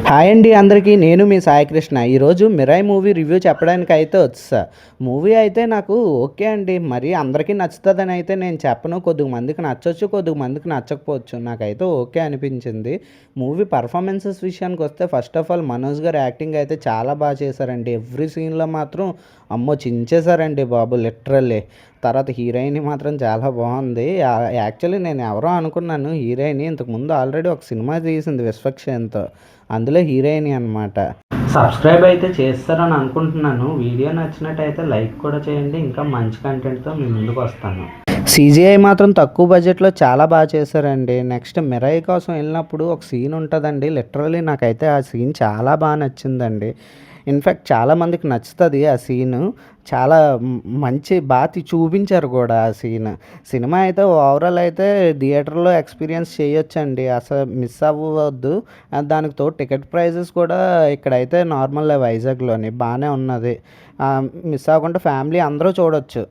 Hi అండి అందరికీ. నేను మీ సాయికృష్ణ. ఈరోజు 'మిరాయ్' మూవీ రివ్యూ చెప్పడానికి అయితే వచ్చేసా. మూవీ అయితే నాకు ఓకే అండి. మరి అందరికీ నచ్చుతదని అయితే నేను చెప్పను. కొద్దిగా మందికి నచ్చొచ్చు, కొద్దిగా మందికి నచ్చకపోవచ్చు. నాకైతే ఓకే అనిపించింది. మూవీ పర్ఫార్మెన్సెస్ విషయానికొస్తే ఫస్ట్ ఆఫ్ ఆల్ మనోజ్ గారు యాక్టింగ్ అయితే చాలా బాగా చేశారండి. ఎవ్రీ సీన్‌లో మాత్రం అమ్మో! చించేశారండి బాబు లిటరల్లీ. తర్వాత హీరోయిన్ మాత్రం చాలా బాగుంది. యాక్చువల్లీ నేను ఎవరో అనుకున్నాను హీరోయిన్. ఇంతకుముందు ఆల్రెడీ ఒక సినిమా తీసింది 'విశ్వక్సేన్‌తో'. అందులో హీరోయినే అనమాట. సబ్స్క్రైబ్ అయితే చేస్తారని అనుకుంటున్నాను. వీడియో నచ్చినట్టయితే లైక్ కూడా చేయండి. ఇంకా మంచి కంటెంట్‌తో మీ ముందుకు వస్తాను. సీజీఐ మాత్రం తక్కువ బడ్జెట్‌లో చాలా బాగా చేశారండి. నెక్స్ట్ 'మిరాయ్' కోసం వెళ్ళినప్పుడు ఒక సీన్ ఉంటదండి. లిటరల్లీ నాకైతే ఆ సీన్ చాలా బాగా నచ్చిందండి. ఇన్‌ఫాక్ట్ చాలామందికి నచ్చుతది ఆ సీను. చాలా మంచి చూపించారు గూడా ఆ సీన్. సినిమా అయితే ఓవరాల్ అయితే థియేటర్‌లో ఎక్స్‌పీరియన్స్ చేయొచ్చండి. అసలు మిస్ అవ్వవద్దు. దానికి తోడు టికెట్ ప్రైజెస్ కూడా ఇక్కడైతే నార్మలే వైజాగ్‌లోని బానే ఉన్నది. మిస్ అవ్వకుండా ఫ్యామిలీ అందరూ చూడొచ్చు.